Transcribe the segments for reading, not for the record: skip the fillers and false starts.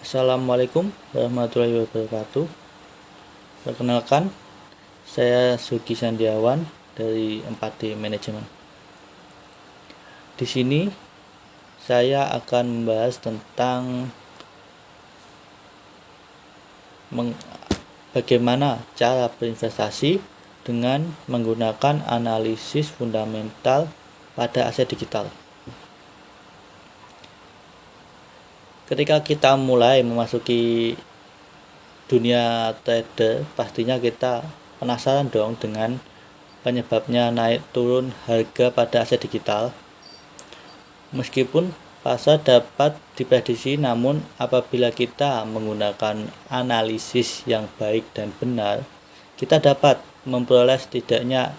Assalamualaikum warahmatullahi wabarakatuh. Perkenalkan, saya Sugi Sandiawan dari 4D Manajemen. Di sini saya akan membahas tentang bagaimana cara berinvestasi dengan menggunakan analisis fundamental pada aset digital. Ketika kita mulai memasuki dunia trader, pastinya kita penasaran dong dengan penyebabnya naik turun harga pada aset digital. Meskipun pasar dapat diprediksi, namun apabila kita menggunakan analisis yang baik dan benar, kita dapat memperoleh setidaknya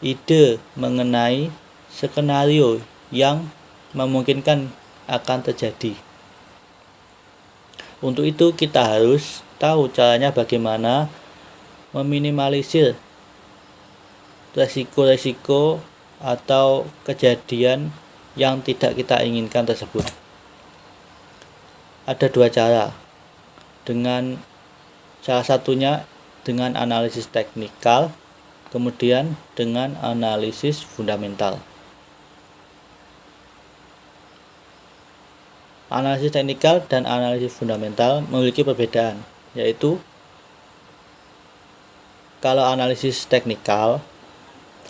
ide mengenai skenario yang memungkinkan akan terjadi. Untuk itu kita harus tahu caranya bagaimana meminimalisir resiko-resiko atau kejadian yang tidak kita inginkan tersebut. Ada dua cara. Salah satunya dengan analisis teknikal, kemudian dengan analisis fundamental. Analisis teknikal dan analisis fundamental memiliki perbedaan, yaitu kalau analisis teknikal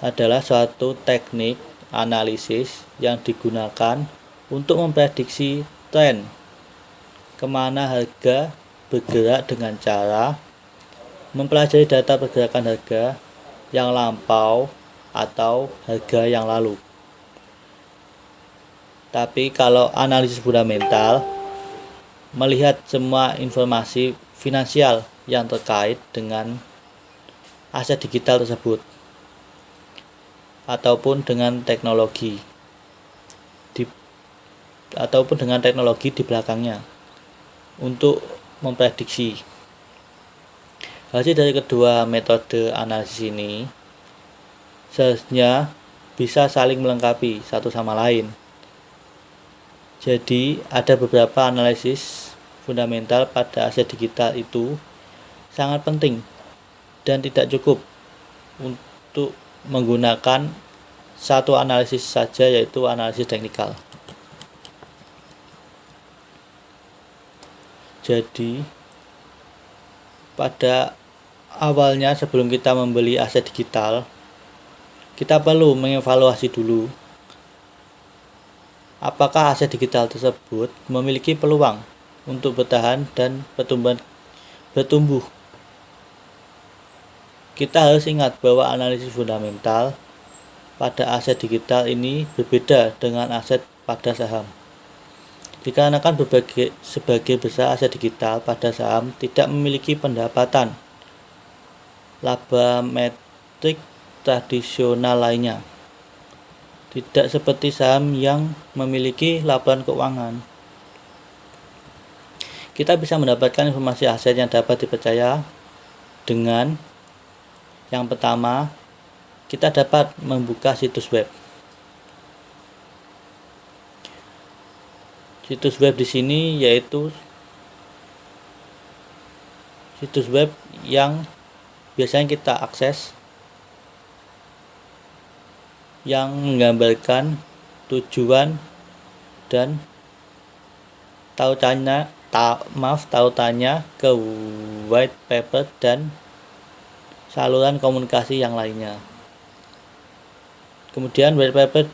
adalah suatu teknik analisis yang digunakan untuk memprediksi tren kemana harga bergerak dengan cara mempelajari data pergerakan harga yang lampau atau harga yang lalu. Tapi kalau analisis fundamental melihat semua informasi finansial yang terkait dengan aset digital tersebut ataupun dengan teknologi di belakangnya untuk memprediksi. Hasil dari kedua metode analisis ini seharusnya bisa saling melengkapi satu sama lain. Jadi ada beberapa analisis fundamental pada aset digital itu sangat penting dan tidak cukup untuk menggunakan satu analisis saja, yaitu analisis teknikal. Jadi pada awalnya sebelum kita membeli aset digital, kita perlu mengevaluasi dulu apakah aset digital tersebut memiliki peluang untuk bertahan dan bertumbuh. Kita harus ingat bahwa analisis fundamental pada aset digital ini berbeda dengan aset pada saham. Dikarenakan sebagai besar aset digital pada saham tidak memiliki pendapatan laba metrik tradisional lainnya. Tidak seperti saham yang memiliki laporan keuangan. Kita bisa mendapatkan informasi aset yang dapat dipercaya dengan yang pertama, kita dapat membuka situs web. Situs web di sini yaitu situs web yang biasanya kita akses yang menggambarkan tujuan dan tautannya ke white paper dan saluran komunikasi yang lainnya. Kemudian white paper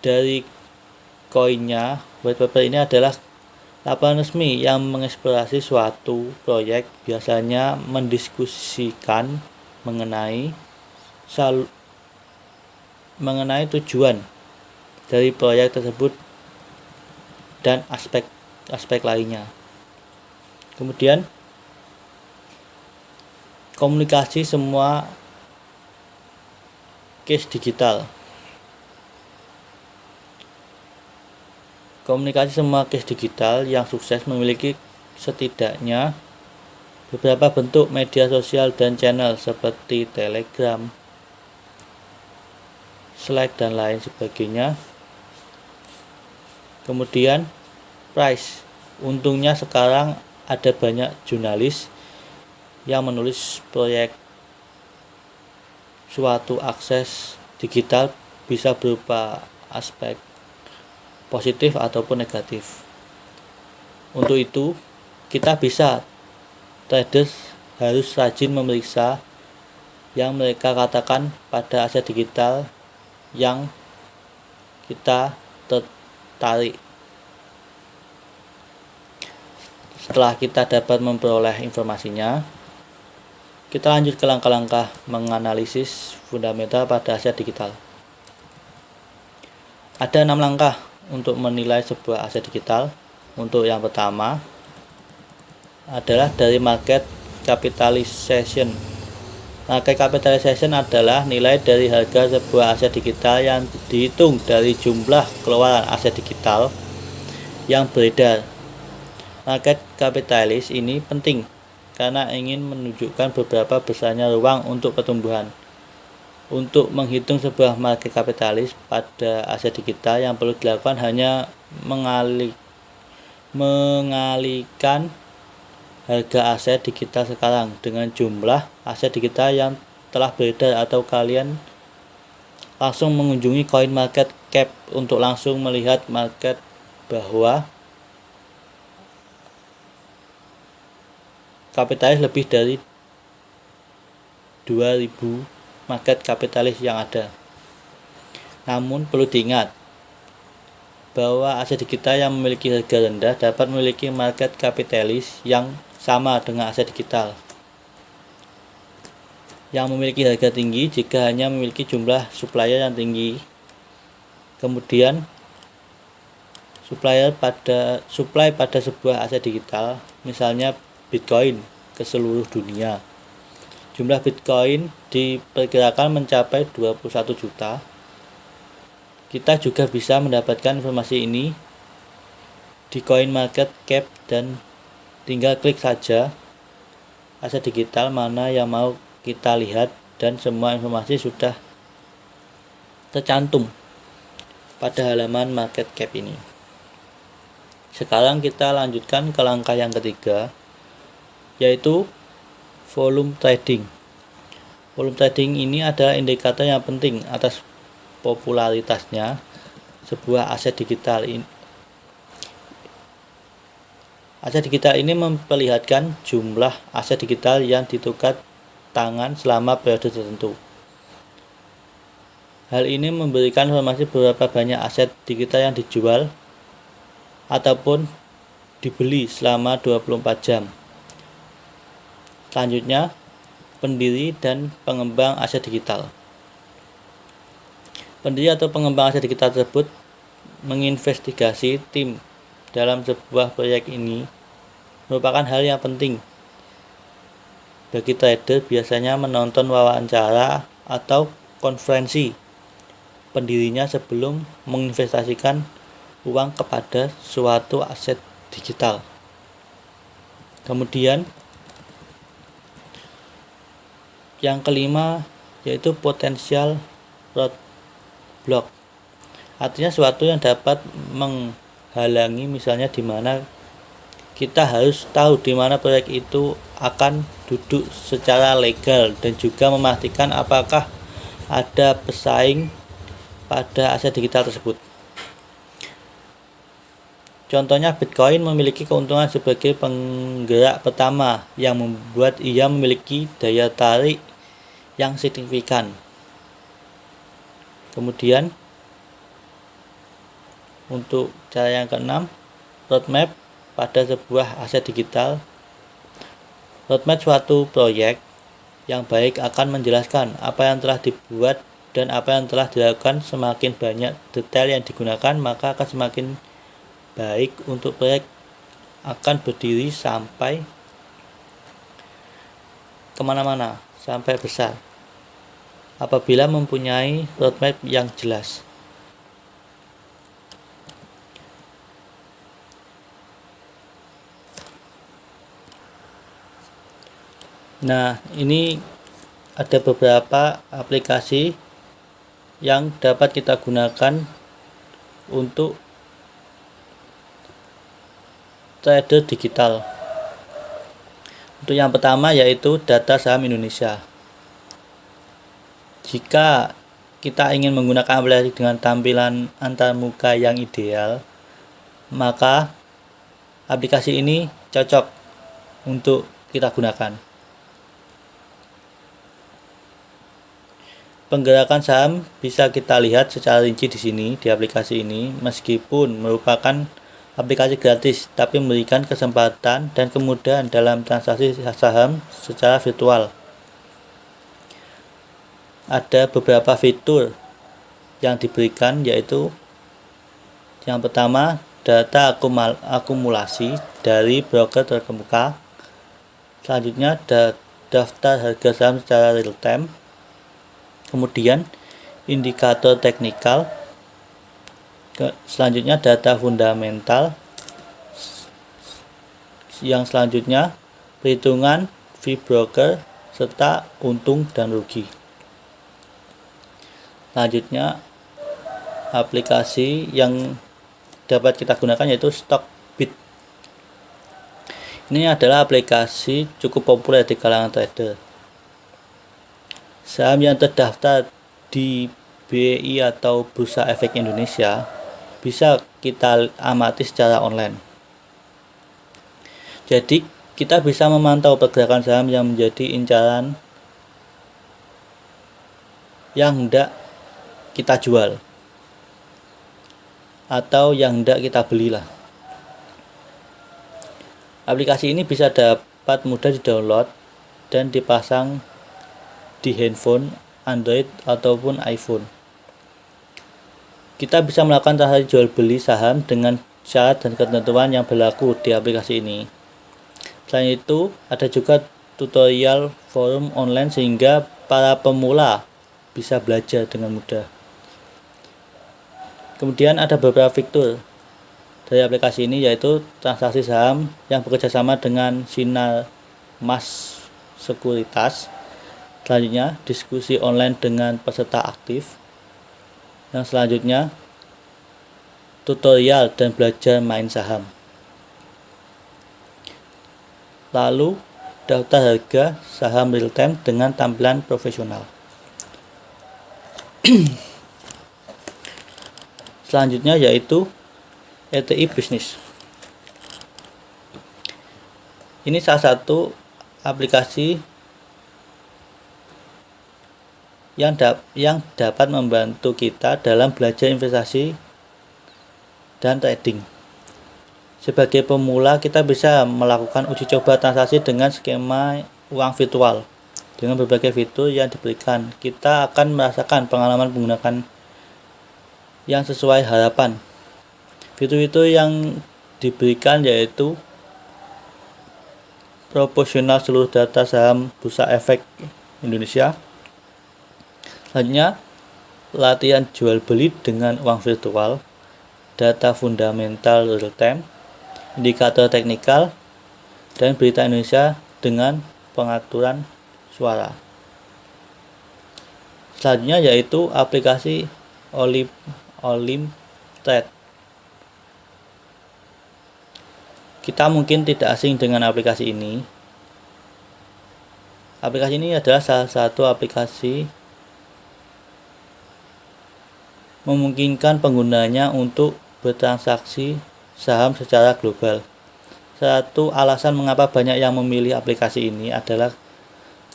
dari koinnya, white paper ini adalah laporan resmi yang mengeksplorasi suatu proyek, biasanya mendiskusikan mengenai tujuan dari proyek tersebut dan aspek lainnya. Kemudian komunikasi semua case digital. Komunikasi semua case digital yang sukses memiliki setidaknya beberapa bentuk media sosial dan channel seperti Telegram, slide dan lain sebagainya. Kemudian price, untungnya sekarang ada banyak jurnalis yang menulis proyek suatu akses digital bisa berupa aspek positif ataupun negatif. Untuk itu, traders harus rajin memeriksa yang mereka katakan pada aset digital yang kita tertarik. Setelah kita dapat memperoleh informasinya, kita lanjut ke langkah-langkah menganalisis fundamental pada aset digital. Ada 6 langkah untuk menilai sebuah aset digital. Untuk yang pertama adalah dari market capitalization. Market capitalization adalah nilai dari harga sebuah aset digital yang dihitung dari jumlah keluaran aset digital yang beredar. Market capitalization ini penting karena ingin menunjukkan beberapa besarnya ruang untuk pertumbuhan. Untuk menghitung sebuah market capitalization pada aset digital, yang perlu dilakukan hanya mengalihkan harga aset digital sekarang dengan jumlah aset digital yang telah beredar, atau kalian langsung mengunjungi CoinMarketCap untuk langsung melihat market bahwa kapitalis lebih dari 2000 market kapitalis yang ada. Namun perlu diingat bahwa aset digital yang memiliki harga rendah dapat memiliki market kapitalis yang sama dengan aset digital yang memiliki harga tinggi jika hanya memiliki jumlah supplier yang tinggi. Kemudian supply pada sebuah aset digital, misalnya Bitcoin, ke seluruh dunia. Jumlah Bitcoin diperkirakan mencapai 21 juta. Kita juga bisa mendapatkan informasi ini di CoinMarketCap dan tinggal klik saja aset digital mana yang mau kita lihat dan semua informasi sudah tercantum pada halaman market cap ini. Sekarang kita lanjutkan ke langkah yang ketiga, yaitu volume trading. Volume trading ini adalah indikator yang penting atas popularitasnya sebuah aset digital. Aset digital ini memperlihatkan jumlah aset digital yang ditukar tangan selama periode tertentu. Hal ini memberikan informasi berapa banyak aset digital yang dijual ataupun dibeli selama 24 jam. Selanjutnya, pendiri dan pengembang aset digital. Pendiri atau pengembang aset digital tersebut menginvestigasi tim dalam sebuah proyek. Ini merupakan hal yang penting bagi trader, biasanya menonton wawancara atau konferensi pendirinya sebelum menginvestasikan uang kepada suatu aset digital. Kemudian yang kelima yaitu potensial roadblock. Artinya suatu yang dapat menghalangi, misalnya di mana kita harus tahu di mana proyek itu akan duduk secara legal dan juga memastikan apakah ada pesaing pada aset digital tersebut. Contohnya, Bitcoin memiliki keuntungan sebagai penggerak pertama yang membuat ia memiliki daya tarik yang signifikan. Kemudian untuk cara yang keenam, roadmap pada sebuah aset digital. Roadmap suatu proyek yang baik akan menjelaskan apa yang telah dibuat dan apa yang telah dilakukan. Semakin banyak detail yang digunakan, maka akan semakin baik untuk proyek akan berdiri sampai kemana-mana, sampai besar, apabila mempunyai roadmap yang jelas. Nah, ini ada beberapa aplikasi yang dapat kita gunakan untuk trader digital. Untuk yang pertama yaitu data saham Indonesia. Jika kita ingin menggunakan aplikasi dengan tampilan antarmuka yang ideal, maka aplikasi ini cocok untuk kita gunakan. Penggerakan saham bisa kita lihat secara rinci di sini di aplikasi ini, meskipun merupakan aplikasi gratis, tapi memberikan kesempatan dan kemudahan dalam transaksi saham secara virtual. Ada beberapa fitur yang diberikan, yaitu yang pertama, data akumulasi dari broker terkemuka. Selanjutnya, daftar harga saham secara real time. Kemudian indikator teknikal. Selanjutnya data fundamental. Yang selanjutnya perhitungan fee broker serta untung dan rugi. Selanjutnya aplikasi yang dapat kita gunakan yaitu Stockbit. Ini adalah aplikasi cukup populer di kalangan trader. Saham yang terdaftar di BI atau Bursa Efek Indonesia bisa kita amati secara online. Jadi kita bisa memantau pergerakan saham yang menjadi incaran yang hendak kita jual atau yang hendak kita belilah. Aplikasi ini bisa dapat mudah di-download dan dipasang di handphone Android ataupun iPhone. Kita bisa melakukan transaksi jual beli saham dengan syarat dan ketentuan yang berlaku di aplikasi ini. Selain itu, ada juga tutorial forum online sehingga para pemula bisa belajar dengan mudah. Kemudian ada beberapa fitur dari aplikasi ini, yaitu transaksi saham yang bekerjasama dengan Sinar Mas Sekuritas. Selanjutnya, diskusi online dengan peserta aktif. Yang selanjutnya, tutorial dan belajar main saham. Lalu, daftar harga saham real time dengan tampilan profesional. Selanjutnya yaitu RTI Bisnis. Ini salah satu aplikasi yang dapat membantu kita dalam belajar investasi dan trading. Sebagai pemula, kita bisa melakukan uji coba transaksi dengan skema uang virtual. Dengan berbagai fitur yang diberikan, kita akan merasakan pengalaman menggunakan yang sesuai harapan. Fitur-fitur yang diberikan yaitu proporsional seluruh data saham Bursa Efek Indonesia. Selanjutnya, latihan jual beli dengan uang virtual, data fundamental real time, indikator teknikal, dan berita Indonesia dengan pengaturan suara. Selanjutnya yaitu aplikasi Olimtrade. Kita mungkin tidak asing dengan aplikasi ini. Aplikasi ini adalah salah satu aplikasi memungkinkan penggunanya untuk bertransaksi saham secara global. Satu alasan mengapa banyak yang memilih aplikasi ini adalah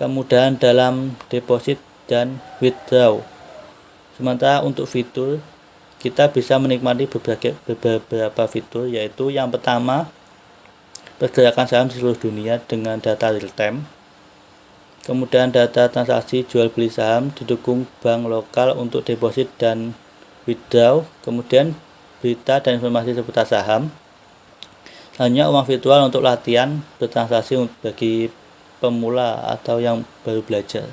kemudahan dalam deposit dan withdraw. Sementara untuk fitur, kita bisa menikmati beberapa fitur, yaitu yang pertama, pergerakan saham di seluruh dunia dengan data real time. Kemudian data transaksi jual beli saham didukung bank lokal untuk deposit dan withdraw. Kemudian berita dan informasi seputar saham. Selanjutnya uang virtual untuk latihan bertransaksi bagi pemula atau yang baru belajar.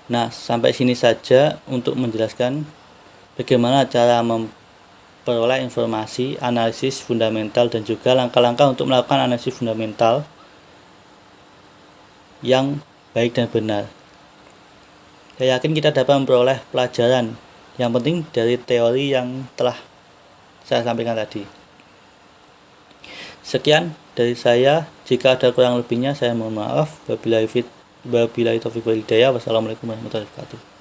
Nah, sampai sini saja untuk menjelaskan bagaimana cara memperoleh informasi, analisis fundamental, dan juga langkah-langkah untuk melakukan analisis fundamental yang baik dan benar. Saya yakin kita dapat memperoleh pelajaran yang penting dari teori yang telah saya sampaikan tadi. Sekian dari saya. Jika ada kurang lebihnya saya mohon maaf. Wabillahi taufiq wal hidayah. Wassalamualaikum warahmatullahi wabarakatuh.